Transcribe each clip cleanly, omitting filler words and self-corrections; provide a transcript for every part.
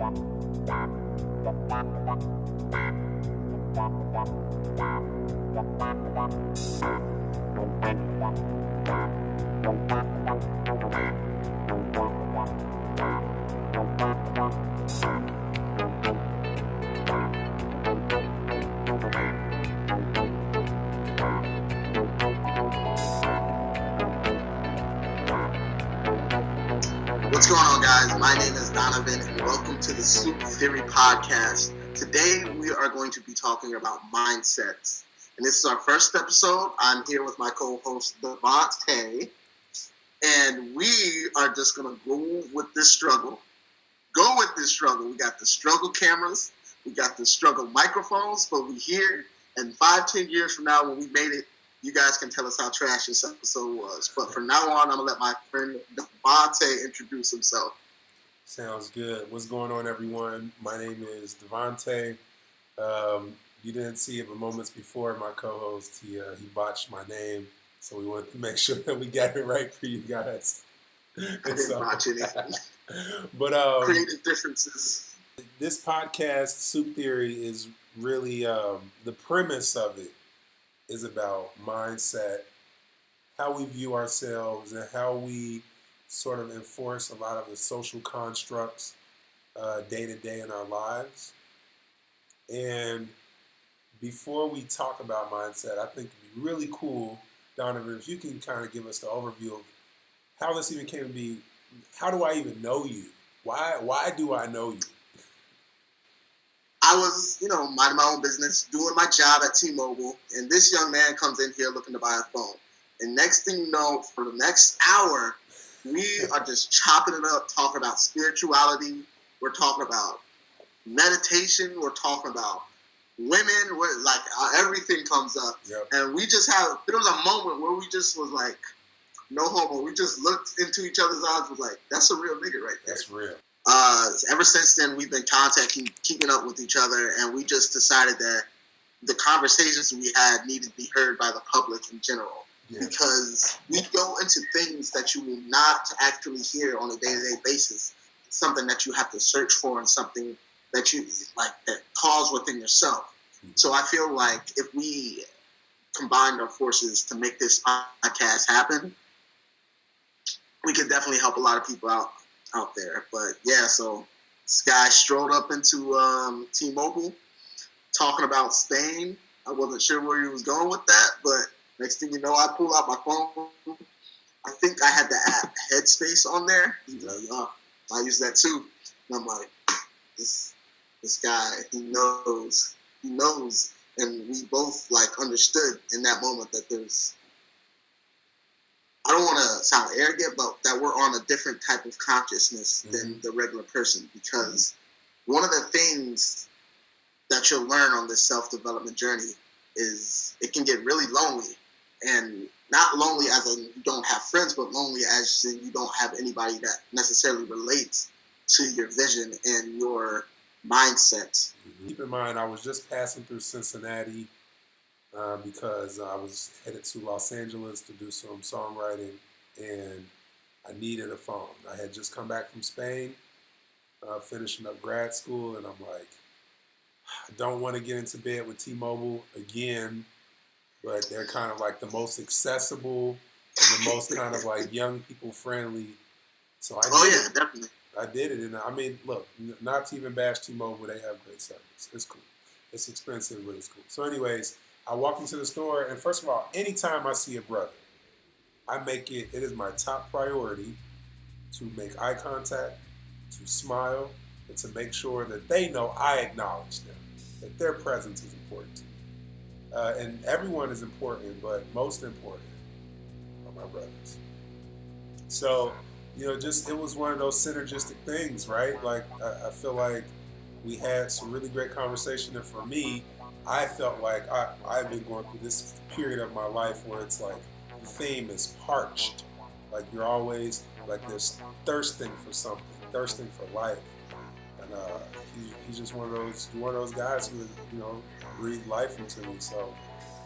What's going on, guys? My name is Donovan, and welcome to the Soup Theory Podcast. Today, we are going to be talking about mindsets. And this is our first episode. I'm here with my co-host, Devonté. And we are just going to go with this struggle. We got the struggle cameras. We got the struggle microphones. But we here, and 5-10 years from now, when we made it, you guys can tell us how trash this episode was. But from now on, I'm going to let my friend Devonté introduce himself. Sounds good. What's going on, everyone? My name is Devonté. You didn't see it, but moments before, my co-host, he botched my name. So we wanted to make sure that we got it right for you guys. I didn't botch anything. But creative differences. This podcast, Soup Theory, is really the premise of it is about mindset, how we view ourselves, and how we sort of enforce a lot of the social constructs day to day in our lives. And before we talk about mindset, I think it'd be really cool, Donovan, if you can kind of give us the overview of how this even came to be. How do I even know you? Why do I know you? I was, minding my own business, doing my job at T-Mobile, and this young man comes in here looking to buy a phone. And next thing you know, for the next hour, we are just chopping it up, talking about spirituality. We're talking about meditation. We're talking about women. Everything comes up. Yep. And there was a moment where we just was like, no homo. We just looked into each other's eyes, was like, that's a real nigga right there. That's real. Ever since then, we've been keeping up with each other, and we just decided that the conversations we had needed to be heard by the public in general. Yeah. Because we go into things that you will not actually hear on a day-to-day basis. It's something that you have to search for, and something that you that calls within yourself. Mm-hmm. So I feel like if we combined our forces to make this podcast happen, we could definitely help a lot of people out there. But yeah, so this guy strolled up into T-Mobile talking about Spain. I wasn't sure where he was going with that, but next thing you know, I pull out my phone. I think I had the app Headspace on there. He's like, oh, I use that too. And I'm like, this guy, he knows. And we both understood in that moment that there's, I don't want to sound arrogant, but that we're on a different type of consciousness than the regular person. Because one of the things that you'll learn on this self-development journey is it can get really lonely. And not lonely as in you don't have friends, but lonely as in you don't have anybody that necessarily relates to your vision and your mindset. Keep in mind, I was just passing through Cincinnati because I was headed to Los Angeles to do some songwriting, and I needed a phone. I had just come back from Spain, finishing up grad school, and I'm like, I don't want to get into bed with T-Mobile again, but they're kind of the most accessible and the most kind of young people friendly. So definitely. I did it, and I mean, look, not to even bash T-Mobile, they have great service. It's cool. It's expensive, but it's cool. So anyways, I walk into the store, and first of all, anytime I see a brother, it is my top priority to make eye contact, to smile, and to make sure that they know I acknowledge them, that their presence is important. And everyone is important, but most important are my brothers. So, it was one of those synergistic things, right? I feel like we had some really great conversation, and for me, I felt like I've been going through this period of my life where it's the theme is parched. You're always this thirsting for something, thirsting for life. And he's just one of those guys who, breathed life into me. So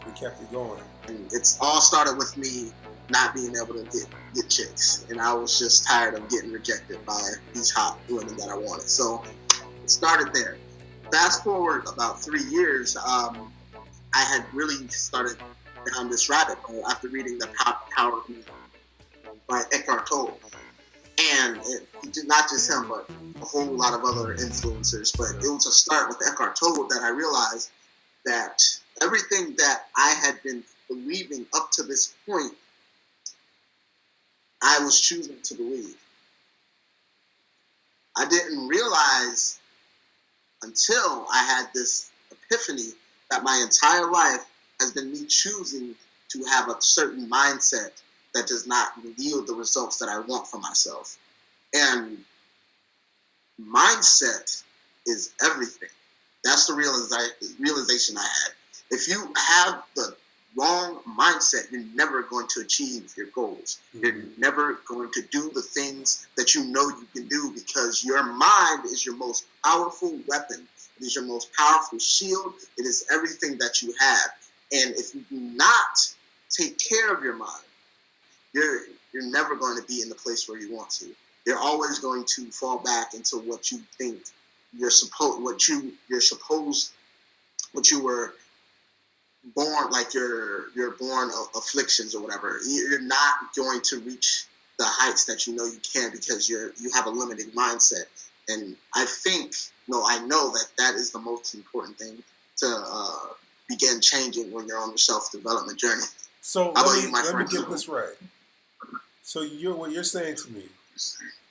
we kept it going. And it's all started with me not being able to get chicks, and I was just tired of getting rejected by these hot women that I wanted. So started there. Fast forward about 3 years, I had really started down this rabbit hole after reading The Power of Me by Eckhart Tolle. And it did not just him, but a whole lot of other influencers. But it was a start with Eckhart Tolle that I realized that everything that I had been believing up to this point, I was choosing to believe. I didn't realize until I had this epiphany that my entire life has been me choosing to have a certain mindset that does not yield the results that I want for myself. And mindset is everything. That's the realization I had. If you have the wrong mindset, you're never going to achieve your goals. Mm-hmm. You're never going to do the things that you know you can do, because your mind is your most powerful weapon. It is your most powerful shield. It is everything that you have. And if you do not take care of your mind, you're never going to be in the place where you want to. You're always going to fall back into what you think what you were born, like your born afflictions or whatever. You're not going to reach the heights that you know you can, because you have a limited mindset. And I know that is the most important thing to begin changing when you're on the self-development journey. So let me get this right. So what you're saying to me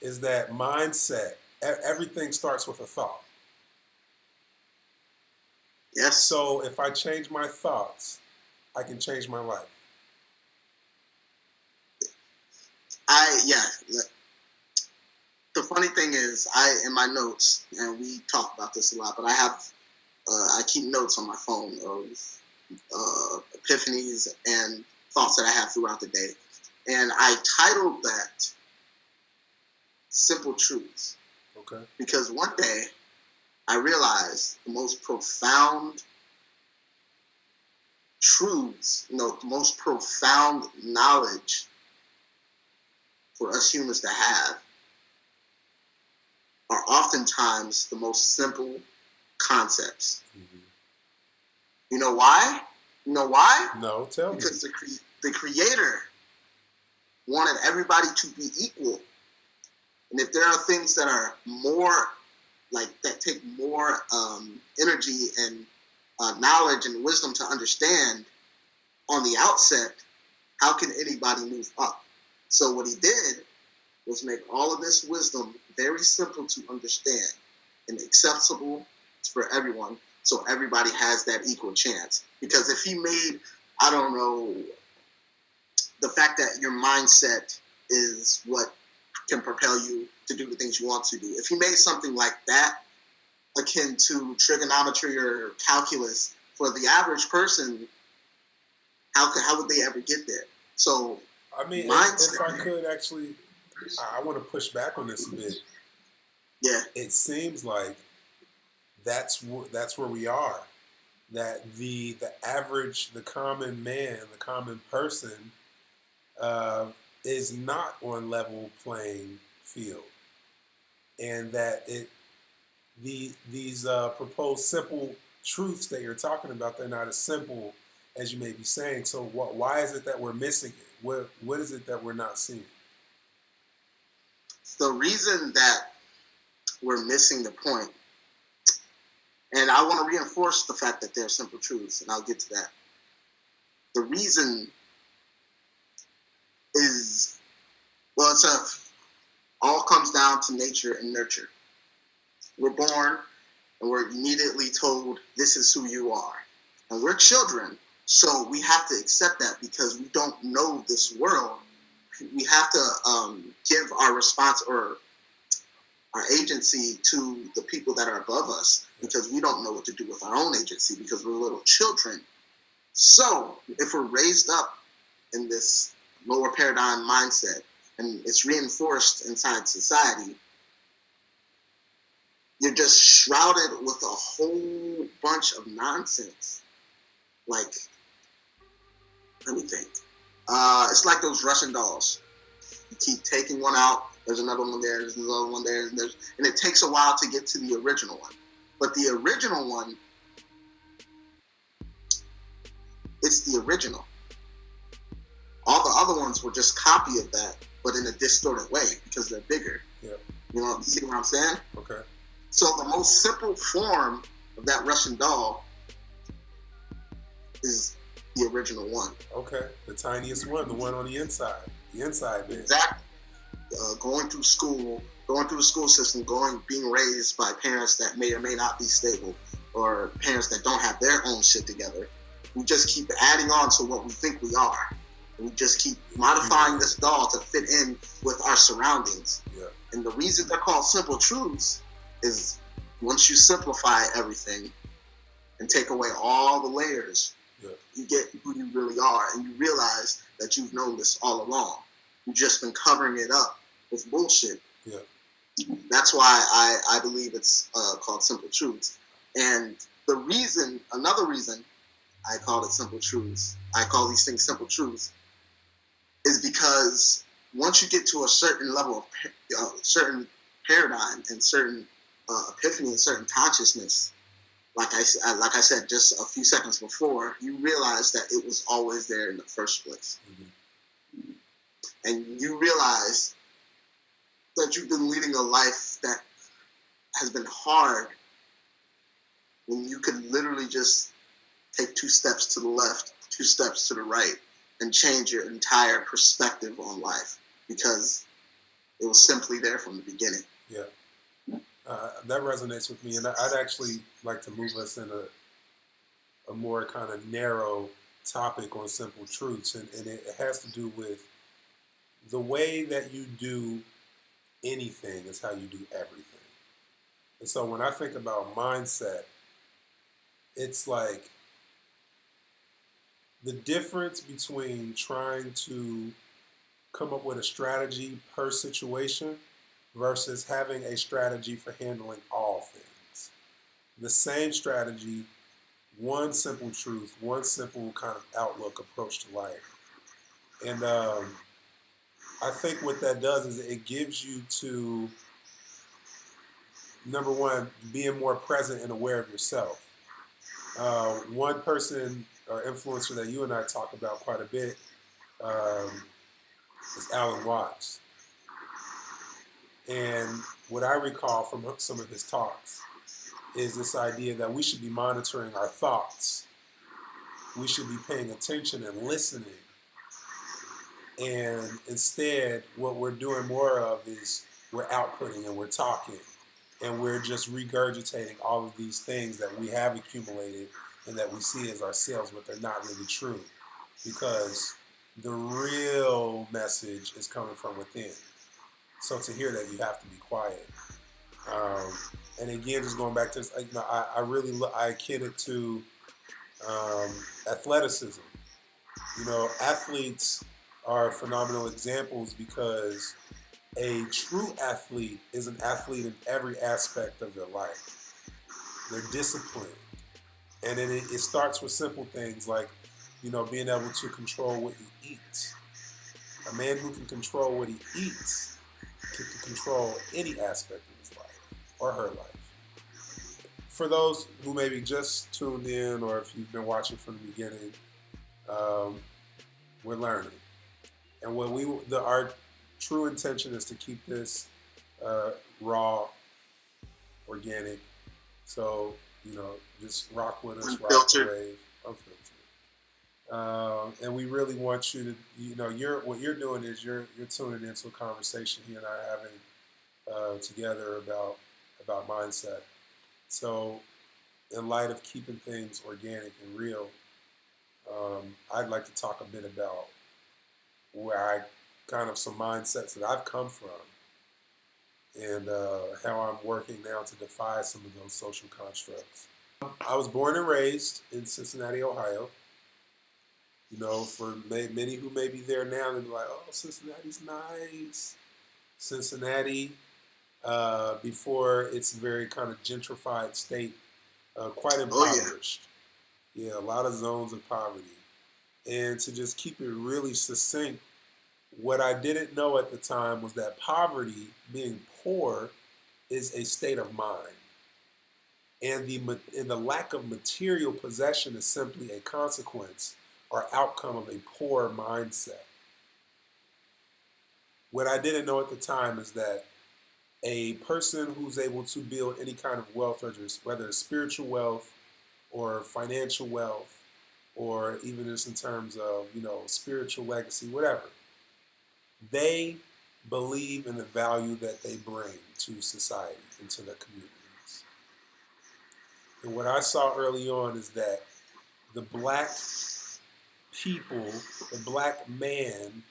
is that mindset, everything starts with a thought. Yes. So if I change my thoughts, I can change my life. The funny thing is, in my notes, and we talk about this a lot, but I keep notes on my phone of epiphanies and thoughts that I have throughout the day. And I titled that Simple Truths. Okay. Because one day I realized the most profound truths, the most profound knowledge for us humans to have are oftentimes the most simple concepts. Mm-hmm. You know why? No, tell me. Because the Creator wanted everybody to be equal. And if there are things that are more, that take more energy and knowledge and wisdom to understand on the outset, how can anybody move up? So what he did was make all of this wisdom very simple to understand and accessible for everyone, so everybody has that equal chance. Because if he made, the fact that your mindset is what can propel you to do the things you want to do. If he made something like that, akin to trigonometry or calculus, for the average person, how would they ever get there? So, if I could actually, I want to push back on this a bit. Yeah. It seems like that's where we are. That the average, the common man, the common person, is not on level playing field, and that these proposed simple truths that you're talking about, they're not as simple as you may be saying. So why is it that we're missing it? What is it that we're not seeing? The reason that we're missing the point, and I want to reinforce the fact that they're simple truths, and I'll get to that. The reason is, all comes down to nature and nurture. We're born and we're immediately told, this is who you are. And we're children, so we have to accept that, because we don't know this world. We have to give our response or our agency to the people that are above us, because we don't know what to do with our own agency, because we're little children. So if we're raised up in this lower paradigm mindset, and it's reinforced inside society, you're just shrouded with a whole bunch of nonsense. Let me think. It's like those Russian dolls. You keep taking one out. There's another one there. There's another one there. And it takes a while to get to the original one. But the original one, it's the original. All the other ones were just copy of that, but in a distorted way because they're bigger. Yeah. You know, see what I'm saying? Okay. So the most simple form of that Russian doll is the original one. Okay. The tiniest one, the one on the inside. The inside man. Exactly. Going through the school system, being raised by parents that may or may not be stable, or parents that don't have their own shit together. We just keep adding on to what we think we are. We just keep modifying this doll to fit in with our surroundings. Yeah. And the reason they're called simple truths is once you simplify everything and take away all the layers, you get who you really are, and you realize that you've known this all along. You've just been covering it up with bullshit. Yeah. That's why I believe it's called Simple Truths. And another reason I call it Simple Truths, I call these things Simple Truths, is because once you get to a certain level of certain paradigm and certain epiphany and certain consciousness, like I said just a few seconds before, you realize that it was always there in the first place. Mm-hmm. And you realize that you've been leading a life that has been hard when you could literally just take 2 steps to the left, 2 steps to the right, and change your entire perspective on life because it was simply there from the beginning. Yeah. That resonates with me, and I'd actually like to move us in a more kind of narrow topic on simple truths, and it has to do with the way that you do anything is how you do everything. And so when I think about mindset, it's like the difference between trying to come up with a strategy per situation versus having a strategy for handling all things. The same strategy, one simple truth, one simple kind of outlook, approach to life. And I think what that does is it gives you to, number one, being more present and aware of yourself. One person or influencer that you and I talk about quite a bit is Alan Watts. And what I recall from some of his talks is this idea that we should be monitoring our thoughts. We should be paying attention and listening. And instead, what we're doing more of is we're outputting and we're talking. And we're just regurgitating all of these things that we have accumulated and that we see as ourselves, but they're not really true. Because the real message is coming from within. So to hear that, you have to be quiet. And again, just going back to this, I akin it to athleticism. Athletes are phenomenal examples because a true athlete is an athlete in every aspect of their life. They're disciplined. And then it starts with simple things like, being able to control what he eats. A man who can control what he eats can control any aspect of his life or her life. For those who maybe just tuned in or if you've been watching from the beginning, we're learning. And our true intention is to keep this raw, organic. So, just rock with us, rock the wave, unfiltered. And we really want you to, what you're doing is you're tuning into a conversation he and I are having together about mindset. So, in light of keeping things organic and real, I'd like to talk a bit about some mindsets that I've come from and how I'm working now to defy some of those social constructs. I was born and raised in Cincinnati, Ohio. For many who may be there now, they'll be like, oh, Cincinnati's nice. Cincinnati, before its very kind of gentrified state, quite impoverished. Yeah, a lot of zones of poverty. And to just keep it really succinct, What I didn't know at the time was that poverty, being poor, is a state of mind. And the lack of material possession is simply a consequence or outcome of a poor mindset. What I didn't know at the time is that a person who's able to build any kind of wealth, whether it's spiritual wealth or financial wealth, or even just in terms of, spiritual legacy, whatever, they believe in the value that they bring to society and to their communities. And what I saw early on is that the black people, the black man,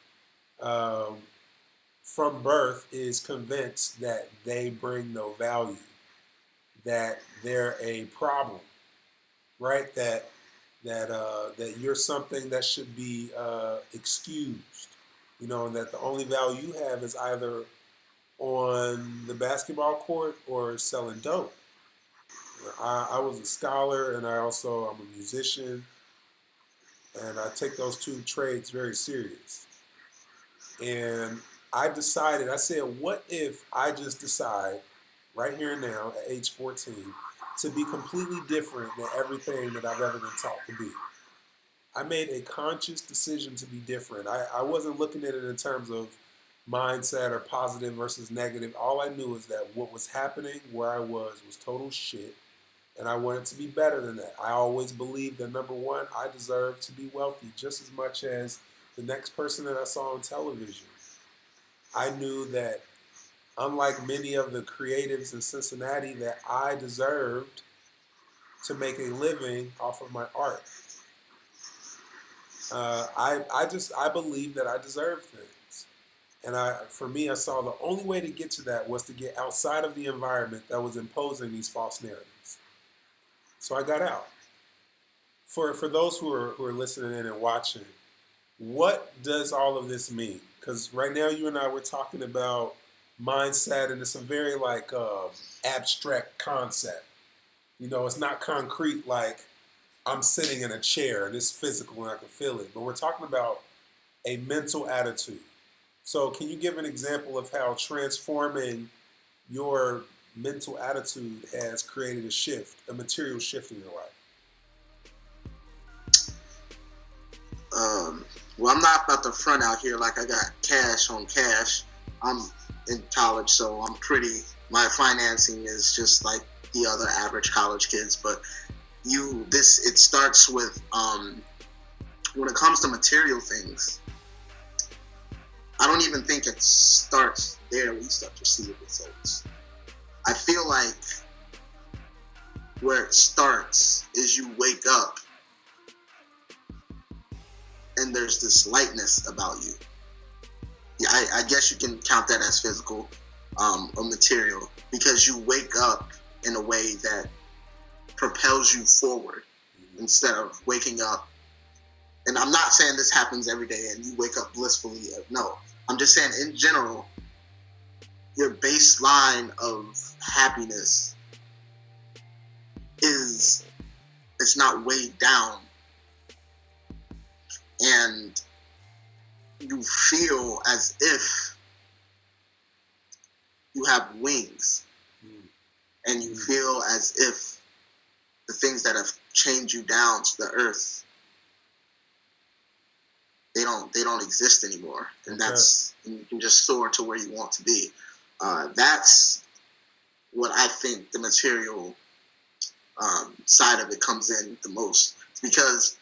from birth is convinced that they bring no value, that they're a problem, right? That you're something that should be excused, and that the only value you have is either on the basketball court or selling dope. I was a scholar, and I'm a musician, and I take those two trades very serious. And I said, what if I just decide right here and now at age 14 to be completely different than everything that I've ever been taught to be? I made a conscious decision to be different. I wasn't looking at it in terms of mindset or positive versus negative. All I knew is that what was happening where I was total shit, and I wanted to be better than that. I always believed that, number one, I deserved to be wealthy just as much as the next person that I saw on television. I knew that, unlike many of the creatives in Cincinnati, that I deserved to make a living off of my art. I believed that I deserved things. And for me, I saw the only way to get to that was to get outside of the environment that was imposing these false narratives. So I got out. For those who are listening in and watching, what does all of this mean? Because right now you and I were talking about mindset, and it's a very abstract concept. It's not concrete like I'm sitting in a chair and it's physical and I can feel it. But we're talking about a mental attitude. So can you give an example of how transforming your mental attitude has created a material shift in your life? Well, I'm not about to front out here like I got cash on cash. I'm in college, so my financing is just like the other average college kids. But it starts with, when it comes to material things, I don't even think it starts there. We start to see the results. I feel like where it starts is you wake up and there's this lightness about you. Yeah, I guess you can count that as physical or material, because you wake up in a way that propels you forward instead of waking up. And I'm not saying this happens every day and you wake up blissfully. No, I'm just saying in general, your baseline of happiness it's not weighed down, and you feel as if you have wings, and you feel as if the things that have chained you down to the earth, they don't exist anymore, and and you can just soar to where you want to be. That's what I think the material side of it comes in the most, because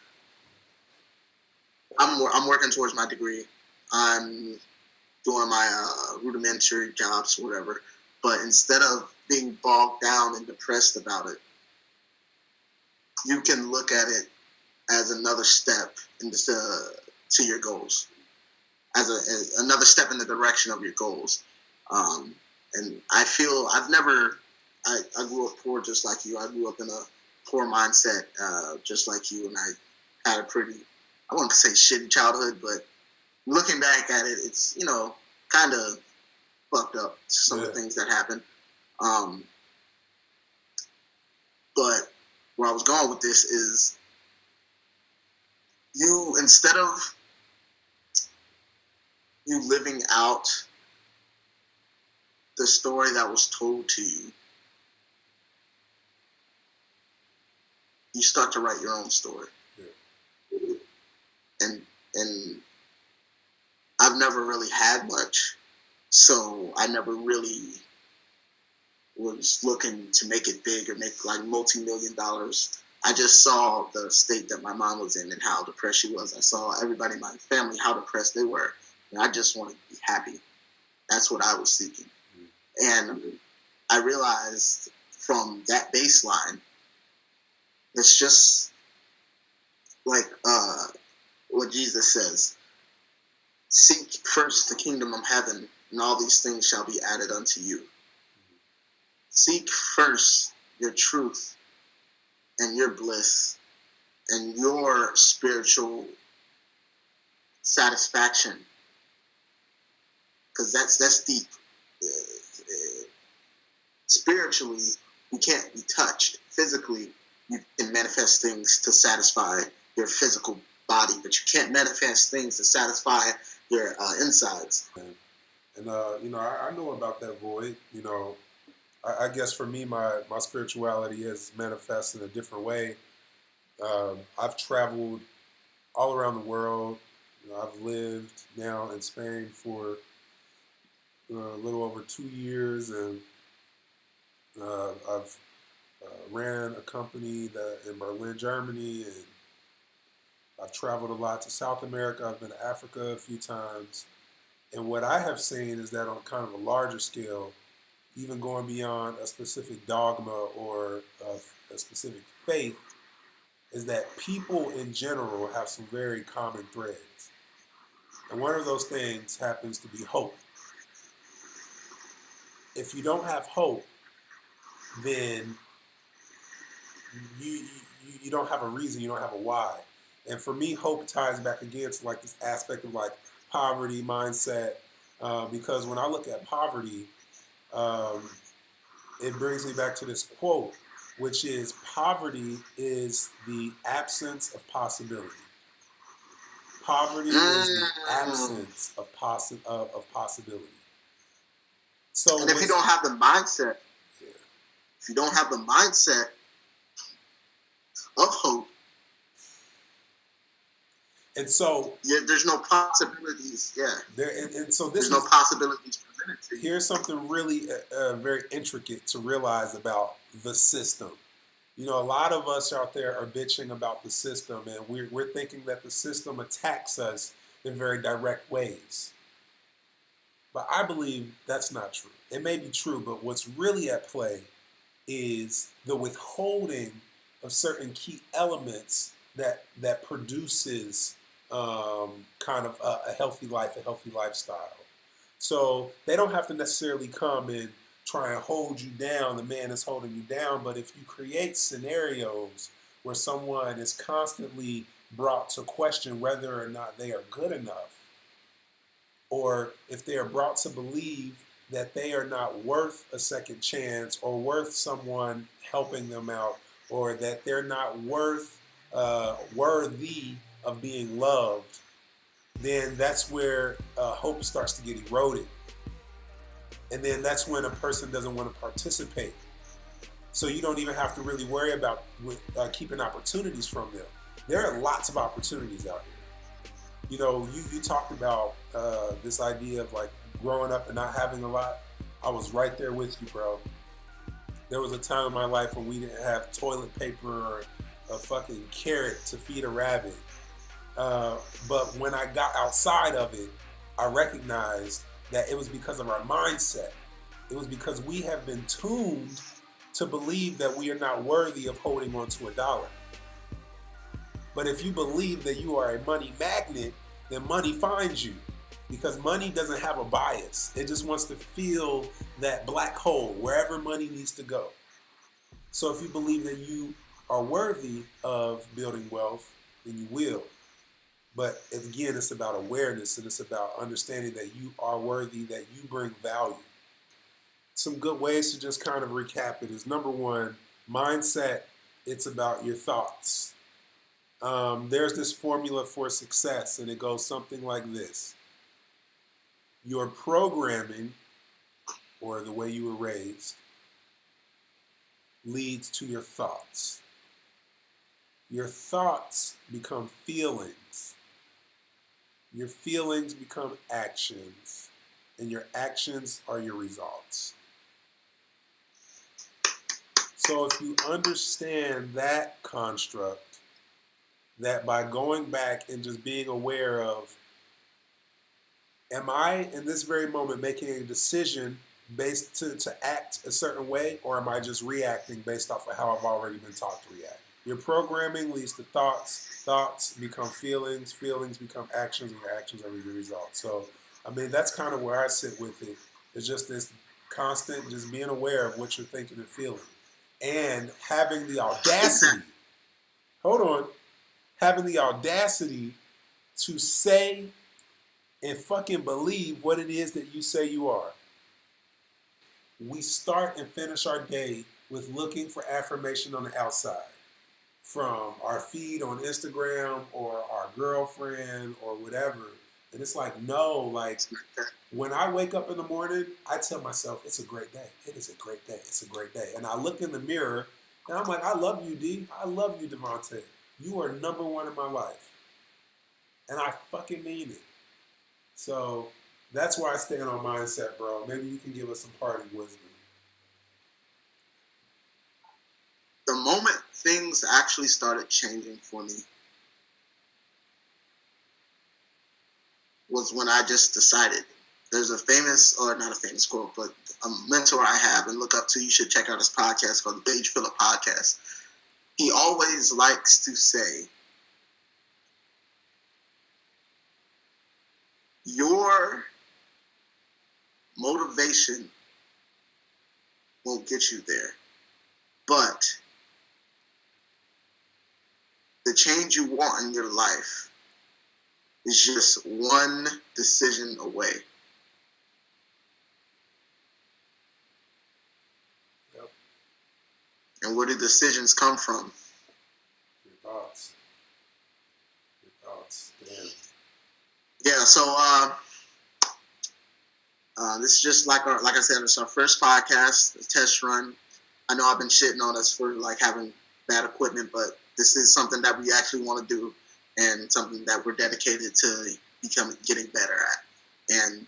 I'm working towards my degree. I'm doing my rudimentary jobs, whatever. But instead of being bogged down and depressed about it, you can look at it as another step to your goals, as another step in the direction of your goals. And I feel I grew up poor just like you. I grew up in a poor mindset just like you, and I had a pretty, I wouldn't say shitty childhood, but looking back at it, it's, kind of fucked up, some of the things that happened. But where I was going with this is, you, instead of you living out the story that was told to you, you start to write your own story. Yeah. And I've never really had much, so I never really was looking to make it big or make like multi-million dollars. I just saw the state that my mom was in and how depressed she was. I saw everybody in my family, how depressed they were. And I just wanted to be happy. That's what I was seeking. And I realized from that baseline, it's just like what Jesus says, seek first the kingdom of heaven, and all these things shall be added unto you. Seek first your truth and your bliss and your spiritual satisfaction, because that's deep. Spiritually, you can't be touched. Physically, you can manifest things to satisfy your physical body, but you can't manifest things to satisfy your insides. And I know about that void. I guess for me, my spirituality has manifested in a different way. I've traveled all around the world. I've lived now in Spain for a little over 2 years, and I've ran a company in Berlin, Germany, and I've traveled a lot to South America. I've been to Africa a few times. And what I have seen is that on kind of a larger scale, even going beyond a specific dogma or a specific faith, is that people in general have some very common threads. And one of those things happens to be hope. If you don't have hope, then you don't have a reason, you don't have a why. And for me, hope ties back again to like this aspect of like poverty mindset, because when I look at poverty, it brings me back to this quote, which is poverty is the absence of possibility. Poverty is the absence of possibility. So, and if you don't have the mindset, if you don't have the mindset of hope, and so there's no possibilities. Yeah, and so there's no possibilities presented to you. Here's something really very intricate to realize about the system. A lot of us out there are bitching about the system, and we're thinking that the system attacks us in very direct ways. But I believe that's not true. It may be true, but what's really at play is the withholding of certain key elements that produces kind of a healthy life, a healthy lifestyle. So they don't have to necessarily come and try and hold you down. The man is holding you down. But if you create scenarios where someone is constantly brought to question whether or not they are good enough, or if they are brought to believe that they are not worth a second chance or worth someone helping them out, or that they're not worthy of being loved, then that's where hope starts to get eroded. And then that's when a person doesn't want to participate. So you don't even have to really worry about keeping opportunities from them. There are lots of opportunities out here. You talked about this idea of like growing up and not having a lot. I was right there with you, bro. There was a time in my life when we didn't have toilet paper or a fucking carrot to feed a rabbit. But when I got outside of it, I recognized that it was because of our mindset. It was because we have been tuned to believe that we are not worthy of holding on to a dollar. But if you believe that you are a money magnet, then money finds you. Because money doesn't have a bias. It just wants to fill that black hole wherever money needs to go. So if you believe that you are worthy of building wealth, then you will. But again, it's about awareness, and it's about understanding that you are worthy, that you bring value. Some good ways to just kind of recap it is, number one, mindset. It's about your thoughts. There's this formula for success, and it goes something like this. your programming or the way you were raised leads to your thoughts. Your thoughts become feelings. Your feelings become actions. And your actions are your results. So if you understand that construct, that by going back and just being aware of, am I in this very moment making a decision based to act a certain way, or am I just reacting based off of how I've already been taught to react? Your programming leads to thoughts. Thoughts become feelings. Feelings become actions, and your actions are your results. So, I mean, that's kind of where I sit with it. It's just this constant, just being aware of what you're thinking and feeling. And having the audacity, having the audacity to say and fucking believe what it is that you say you are. We start and finish our day with looking for affirmation on the outside. From our feed on Instagram or our girlfriend or whatever. And it's like, no, like when I wake up in the morning, I tell myself, it's a great day. It is a great day. It's a great day. And I look in the mirror and I'm like, I love you, D. I love you, Devonté. You are number one in my life. And I fucking mean it. So that's why I stay on mindset, bro. Maybe you can give us some parting wisdom. The moment things actually started changing for me was when I just decided. There's a famous, or not a famous quote, but a mentor I have and look up to. You should check out his podcast called the Gage Phillip Podcast. He always likes to say, your motivation won't get you there, but the change you want in your life is just one decision away. Yep. And where do decisions come from? Your thoughts. Your thoughts. Damn. Yeah, so this is just like I said, it's our first podcast, a test run. I know I've been shitting on us for like having bad equipment, but this is something that we actually want to do and something that we're dedicated to getting better at. And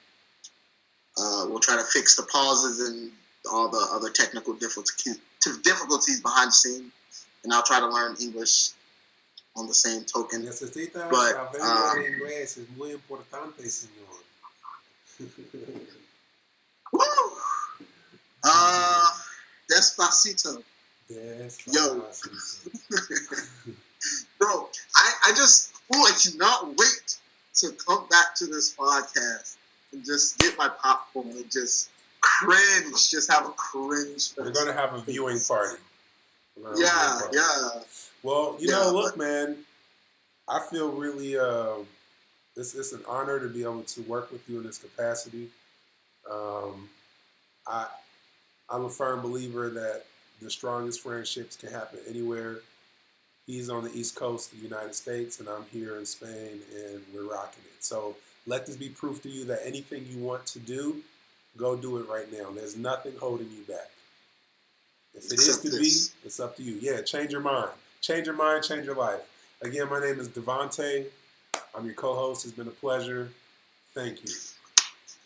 we'll try to fix the pauses and all the other technical difficulties behind the scene. And I'll try to learn English on the same token. Necesita But, saber inglés. Es muy importante, señor. Woo! Despacito. Yo. Bro, I cannot wait to come back to this podcast and just get my popcorn and just cringe, just have a cringe. We're going to have a viewing party. Yeah. Well, you know, look, man, I feel really, it's an honor to be able to work with you in this capacity. I'm a firm believer that the strongest friendships can happen anywhere. He's on the East Coast of the United States, and I'm here in Spain, and we're rocking it. So let this be proof to you that anything you want to do, go do it right now. There's nothing holding you back. If it is to be, it's up to you. Yeah, change your mind. Change your mind, change your life. Again, my name is Devonté. I'm your co-host. It's been a pleasure. Thank you.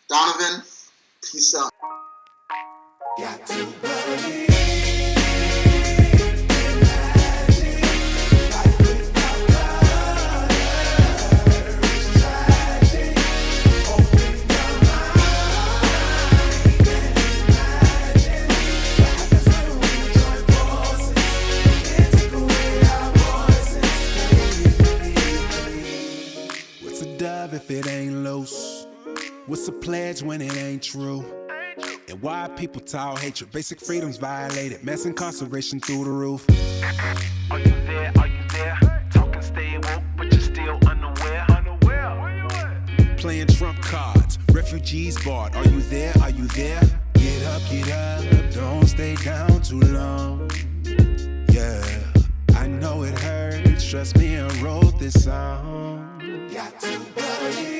Donovan, peace out. Got to believe. If it ain't loose, what's a pledge when it ain't true? And why people tall hatred, basic freedoms violated, mass incarceration through the roof. Are you there? Are you there? Talking stay woke, but you're still unaware. Where you at? Playing trump cards, refugees barred. Are you there? Are you there? Get up, don't stay down too long. Yeah, I know it hurts. Trust me, I wrote this song. Got to believe.